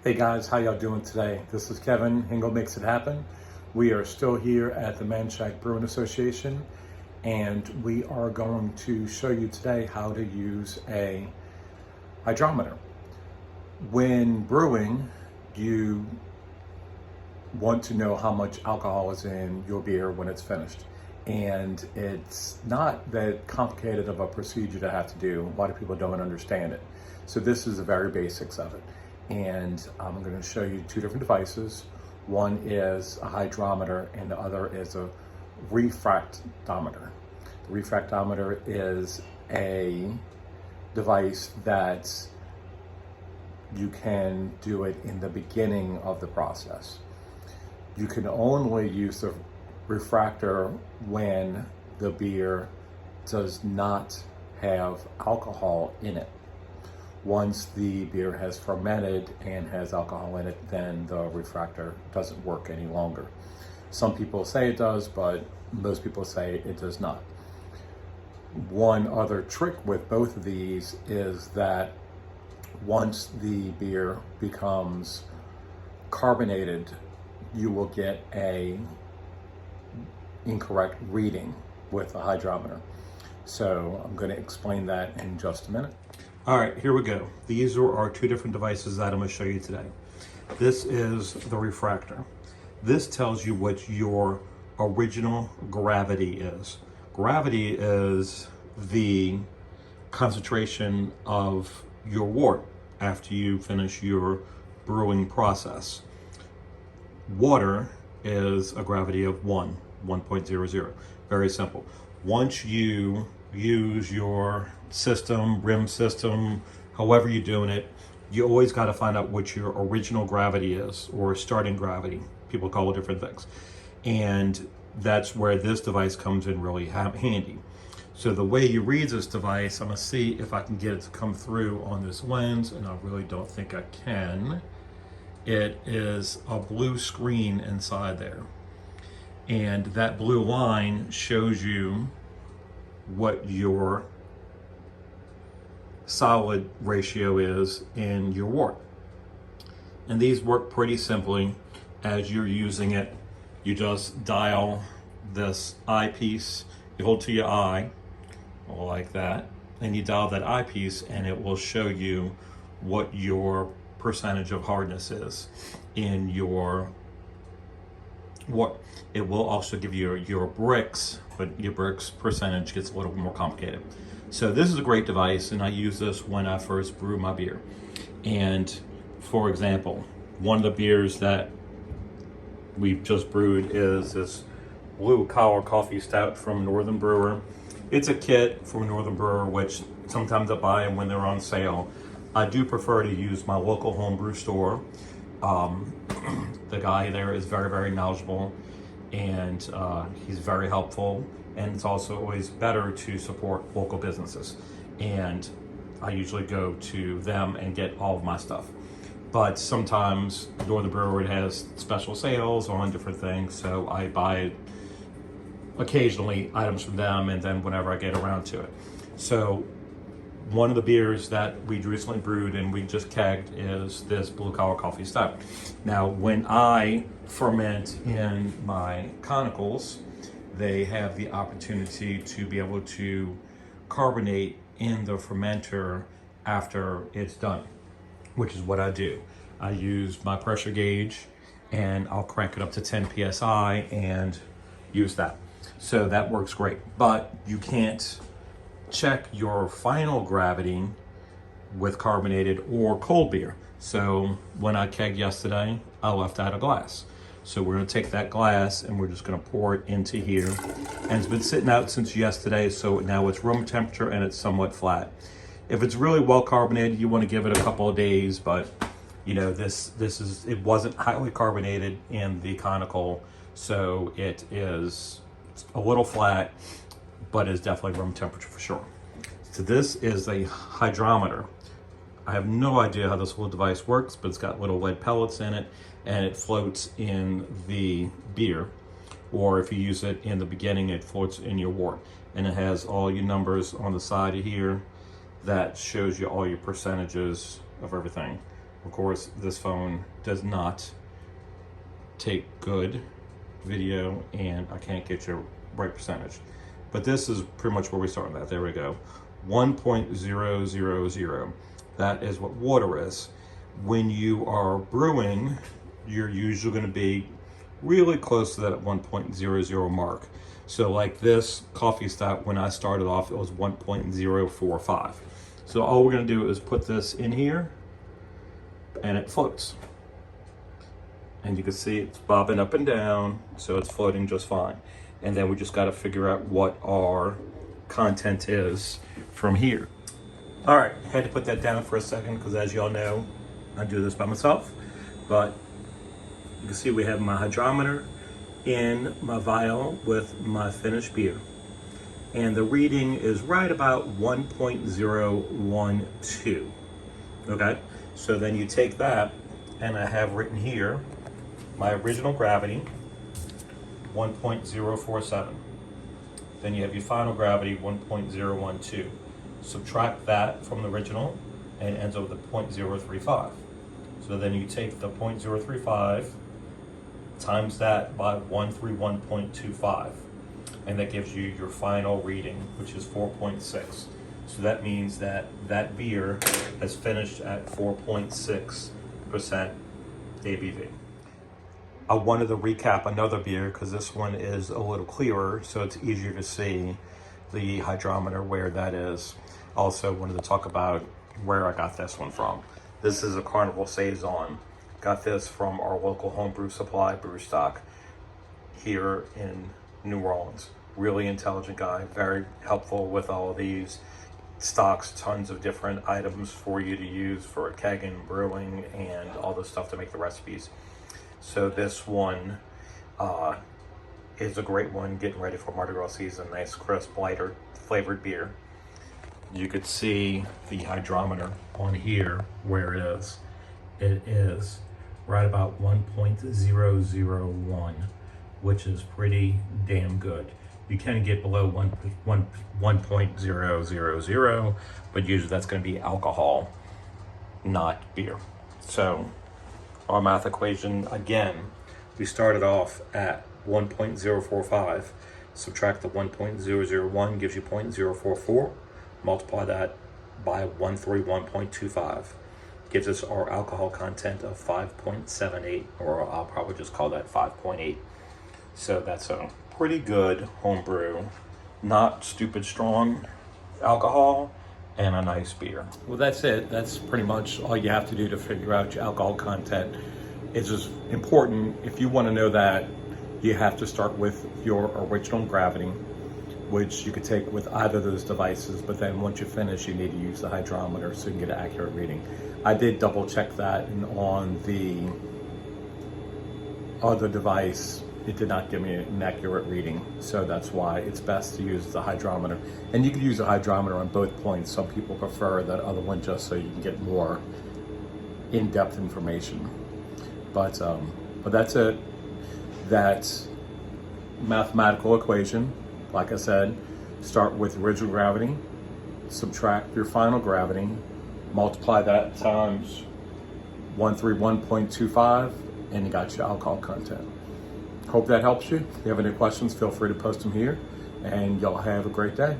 Hey guys, how y'all doing today? This is Kevin, Hingle Makes It Happen. We are still here at the Manchac Brewing Association, and we are going to show you today how to use a hydrometer. When brewing, you want to know how much alcohol is in your beer when it's finished. And it's not that complicated of a procedure to have to do. A lot of people don't understand it. So this is the very basics of it. And I'm going to show you two different devices. One is a hydrometer and the other is a refractometer. The refractometer is a device that you can do it in the beginning of the process. You can only use the refractor when the beer does not have alcohol in it. Once the beer has fermented and has alcohol in it, then the refractor doesn't work any longer. Some people say it does, but most people say it does not. One other trick with both of these is that once the beer becomes carbonated, you will get a incorrect reading with a hydrometer. So I'm going to explain that in just a minute. All right, here we go. These are our two different devices that I'm going to show you today. This is the refractor. This tells you what your original gravity is. Gravity is the concentration of your wort after you finish your brewing process. Water is a gravity of 1.00. Very simple. Once you use your system, rim system, however you're doing it, you always got to find out what your original gravity is, or starting gravity. People call it different things. And that's where this device comes in really handy. So the way you read this device, I'm going to see if I can get it to come through on this lens, and I really don't think I can. It is a blue screen inside there. And that blue line shows you what your solid ratio is in your wort. And these work pretty simply. As you're using it, you just dial this eyepiece, you hold to your eye, like that, and you dial that eyepiece and it will show you what your percentage of hardness is in your wort. It will also give you your bricks, but your bricks percentage gets a little more complicated. So this is a great device, and I use this when I first brew my beer. And for example, one of the beers that we've just brewed is this Blue Collar Coffee Stout from Northern Brewer. It's a kit from Northern Brewer, which sometimes I buy them when they're on sale. I do prefer to use my local homebrew store. The guy there is very, very knowledgeable, and he's very helpful. And it's also always better to support local businesses. And I usually go to them and get all of my stuff. But sometimes Northern Brewer has special sales on different things, so I buy occasionally items from them, and then whenever I get around to it. So one of the beers that we recently brewed and we just kegged is this Blue Collar Coffee Stout. Now, when I ferment in my conicals, they have the opportunity to be able to carbonate in the fermenter after it's done, which is what I do. I use my pressure gauge and I'll crank it up to 10 PSI and use that. So that works great, but you can't check your final gravity with carbonated or cold beer. So when I kegged yesterday, I left out a glass. So we're gonna take that glass and we're just gonna pour it into here. And it's been sitting out since yesterday, so now it's room temperature and it's somewhat flat. If it's really well carbonated, you wanna give it a couple of days, but you know, it wasn't highly carbonated in the conical, so it is a little flat, but is definitely room temperature for sure. So this is a hydrometer. I have no idea how this little device works, but it's got little lead pellets in it, and it floats in the beer. Or if you use it in the beginning, it floats in your wort. And it has all your numbers on the side of here that shows you all your percentages of everything. Of course, this phone does not take good video, and I can't get your right percentage. But this is pretty much where we started at. There we go. 1.000. That is what water is. When you are brewing, you're usually going to be really close to that 1.00 mark. So like this coffee stout, when I started off, it was 1.045. So all we're going to do is put this in here, and it floats. And you can see it's bobbing up and down, so it's floating just fine. And then we just got to figure out what our content is from here. All right, had to put that down for a second because, as y'all know, I do this by myself. But you can see we have my hydrometer in my vial with my finished beer. And the reading is right about 1.012. Okay, so then you take that, and I have written here my original gravity, 1.047. Then you have your final gravity, 1.012. Subtract that from the original, and it ends up with a 0.035. So then you take the 0.035, times that by 131.25, and that gives you your final reading, which is 4.6. So that means that that beer has finished at 4.6% ABV. I wanted to recap another beer because this one is a little clearer, so it's easier to see the hydrometer where that is. Also wanted to talk about where I got this one from. This is a Carnival Saison. Got this from our local homebrew supply, Brew Stock, here in New Orleans. Really intelligent guy, very helpful with all of these stocks, tons of different items for you to use for kegging, brewing, and all the stuff to make the recipes. So this one is a great one, getting ready for Mardi Gras season. Nice, crisp, lighter flavored beer. You could see the hydrometer on here where it is. It is right about 1.001, which is pretty damn good. You can get below 1.000, but usually that's going to be alcohol, not beer. So our math equation, again, we started off at 1.045, subtract the 1.001 gives you 0.044, multiply that by 131.25, gives us our alcohol content of 5.78, or I'll probably just call that 5.8. So that's a pretty good homebrew, not stupid strong alcohol, and a nice beer. Well, that's it. That's pretty much all you have to do to figure out your alcohol content. It's just important. If you want to know that, you have to start with your original gravity, which you could take with either of those devices, but then once you finish, you need to use the hydrometer so you can get an accurate reading. I did double check that, and on the other device, it did not give me an accurate reading, so that's why it's best to use the hydrometer. And you can use the hydrometer on both points. Some people prefer that other one just so you can get more in-depth information. But that's it. That mathematical equation, like I said, start with original gravity, subtract your final gravity, multiply that times 131.25, and you got your alcohol content. Hope that helps you. If you have any questions, feel free to post them here, and y'all have a great day.